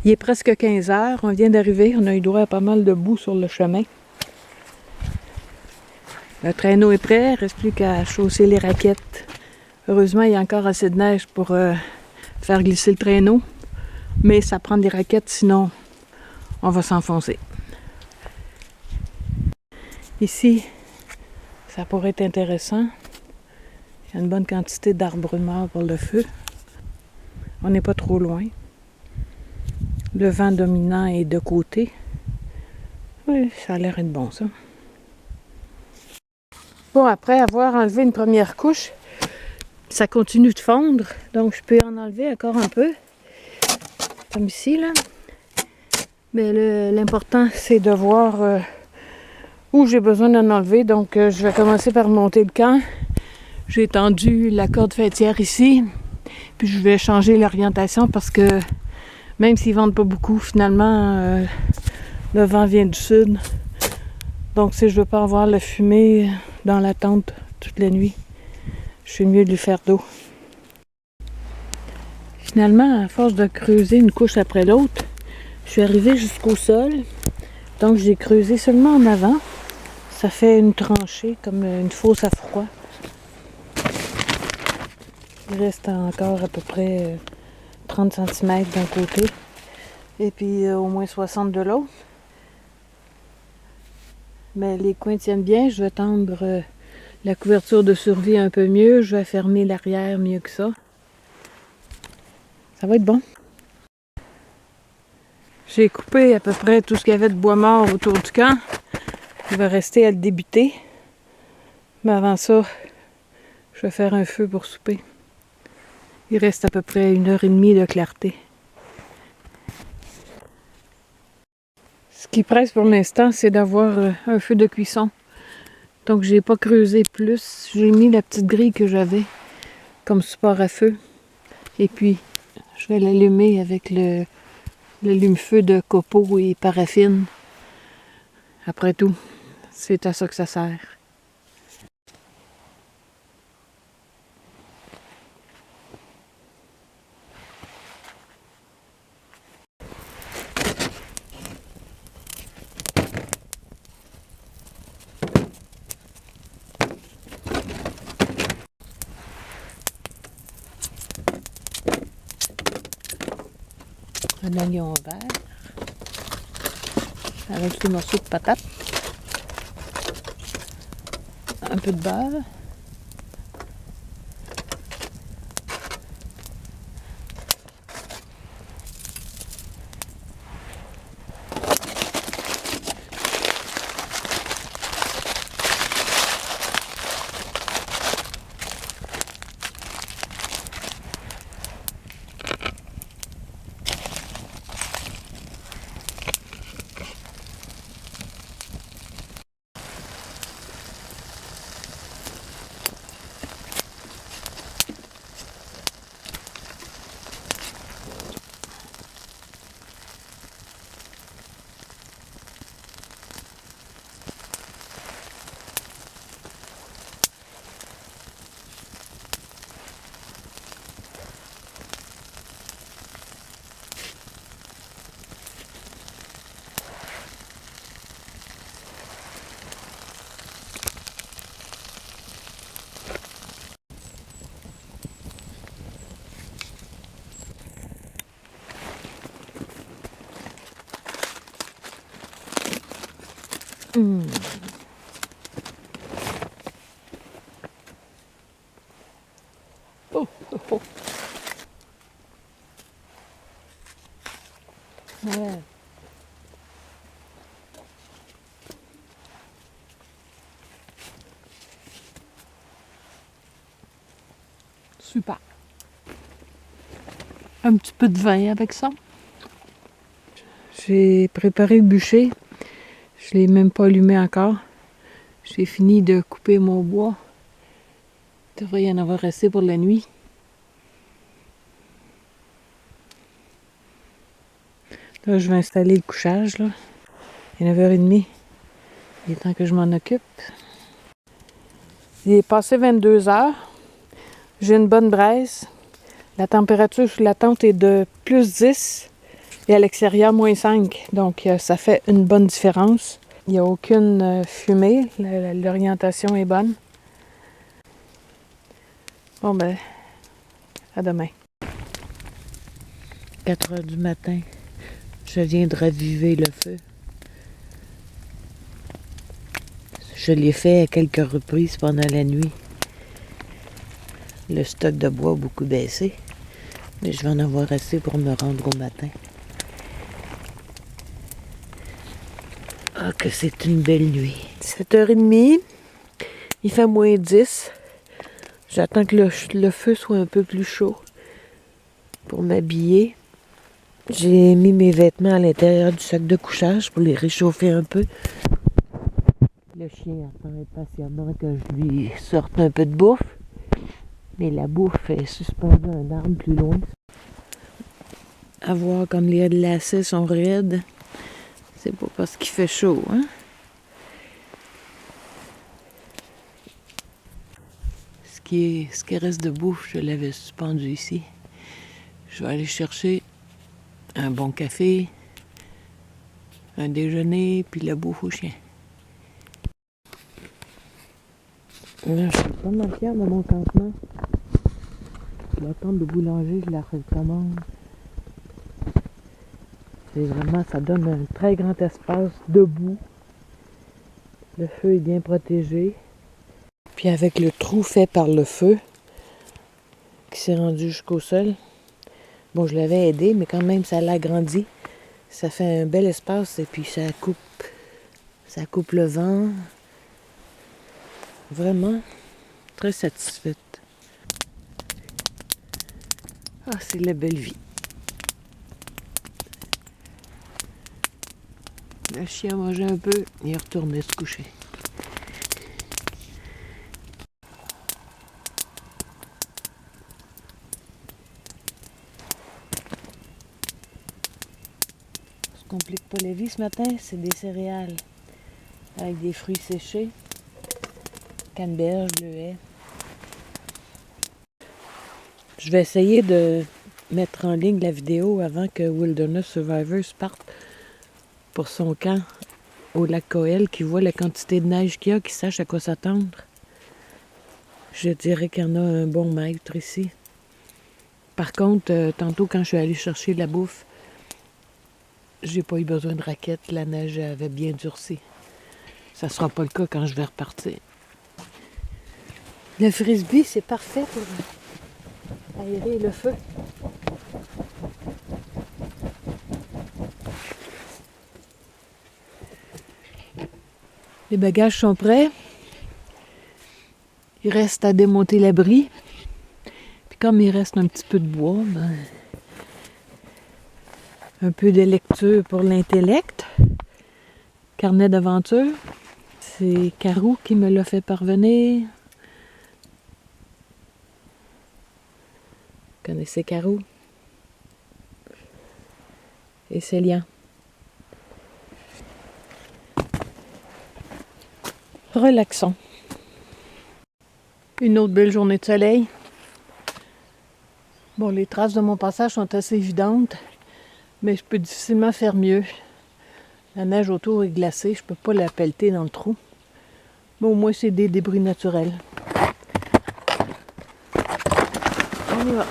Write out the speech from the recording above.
Il est presque 15 heures, on vient d'arriver, on a eu droit à pas mal de boue sur le chemin. Le traîneau est prêt, il ne reste plus qu'à chausser les raquettes. Heureusement, il y a encore assez de neige pour faire glisser le traîneau, mais ça prend des raquettes, sinon on va s'enfoncer. Ici, ça pourrait être intéressant. Il y a une bonne quantité d'arbres morts pour le feu. On n'est pas trop loin. Le vent dominant est de côté. Oui, ça a l'air d'être bon, ça. Bon, après avoir enlevé une première couche, ça continue de fondre. Donc, je peux en enlever encore un peu. Comme ici, là. Mais l'important, c'est de voir où j'ai besoin d'en enlever. Donc, je vais commencer par monter le camp. J'ai tendu la corde fêtière ici. Puis, je vais changer l'orientation parce que même s'ils ne vendent pas beaucoup, finalement, le vent vient du sud. Donc, si je ne veux pas avoir la fumée dans la tente toute la nuit, je suis mieux de lui faire d'eau. Finalement, à force de creuser une couche après l'autre, je suis arrivée jusqu'au sol. Donc, j'ai creusé seulement en avant. Ça fait une tranchée, comme une fosse à froid. Il reste encore à peu près 30 cm d'un côté. Et puis, au moins 60 de l'autre. Mais les coins tiennent bien. Je vais tendre la couverture de survie un peu mieux. Je vais fermer l'arrière mieux que ça. Ça va être bon. J'ai coupé à peu près tout ce qu'il y avait de bois mort autour du camp. Il va rester à le débuter. Mais avant ça, je vais faire un feu pour souper. Il reste à peu près 1h30 de clarté. Ce qui presse pour l'instant, c'est d'avoir un feu de cuisson. Donc, j'ai pas creusé plus. J'ai mis la petite grille que j'avais comme support à feu. Et puis, je vais l'allumer avec l'allume-feu de copeaux et paraffine. Après tout, c'est à ça que ça sert. Un oignon vert avec des morceaux de patates, un peu de beurre, Oh, oh, oh. Ouais. Super. Un petit peu de vin avec ça. J'ai préparé le bûcher. Je ne l'ai même pas allumé encore. J'ai fini de couper mon bois. Il devrait y en avoir assez pour la nuit. Là, je vais installer le couchage. Là. Il est 9h30. Il est temps que je m'en occupe. Il est passé 22 heures. J'ai une bonne braise. La température sous la tente est de +10. Et à l'extérieur, -5. Donc, ça fait une bonne différence. Il n'y a aucune fumée. L'orientation est bonne. Bon, ben, à demain. 4 heures du matin. Je viens de raviver le feu. Je l'ai fait à quelques reprises pendant la nuit. Le stock de bois a beaucoup baissé. Mais je vais en avoir assez pour me rendre au matin. Ah, que c'est une belle nuit. 7h30. Il fait -10. J'attends que le feu soit un peu plus chaud pour m'habiller. J'ai mis mes vêtements à l'intérieur du sac de couchage pour les réchauffer un peu. Le chien attend impatiemment que je lui sorte un peu de bouffe. Mais la bouffe est suspendue à un arbre plus loin. À voir comme les lacets sont raides. C'est pas parce qu'il fait chaud, hein? Ce qui reste de bouffe, je l'avais suspendu ici. Je vais aller chercher un bon café, un déjeuner, puis la bouffe au chien. Là, je suis vraiment fière de mon campement. La tente de boulanger, je la recommande. C'est vraiment, ça donne un très grand espace debout. Le feu est bien protégé. Puis avec le trou fait par le feu, qui s'est rendu jusqu'au sol, bon, je l'avais aidé, mais quand même, ça l'agrandit. Ça fait un bel espace et puis ça coupe le vent. Vraiment, très satisfaite. Ah, c'est la belle vie. Le chien a mangé un peu, il est retourné se coucher. Ce qui complique pas la vie ce matin, c'est des céréales avec des fruits séchés, canneberge, bleuets. Je vais essayer de mettre en ligne la vidéo avant que Wilderness Survivors parte pour son camp au lac Coel, qui voit la quantité de neige qu'il y a, qui sache à quoi s'attendre. Je dirais qu'il y en a un bon mètre ici. Par contre, tantôt quand je suis allée chercher de la bouffe, j'ai pas eu besoin de raquettes, la neige avait bien durci. Ça sera pas le cas quand je vais repartir. Le frisbee, c'est parfait pour aérer le feu. Les bagages sont prêts. Il reste à démonter l'abri. Puis comme il reste un petit peu de bois, ben, un peu de lecture pour l'intellect. Carnet d'aventure. C'est Carou qui me l'a fait parvenir. Vous connaissez Carou? Et Célian. Relaxons. Une autre belle journée de soleil. Bon, les traces de mon passage sont assez évidentes, mais je peux difficilement faire mieux. La neige autour est glacée, je peux pas la pelleter dans le trou. Mais au moins, c'est des débris naturels. On y va.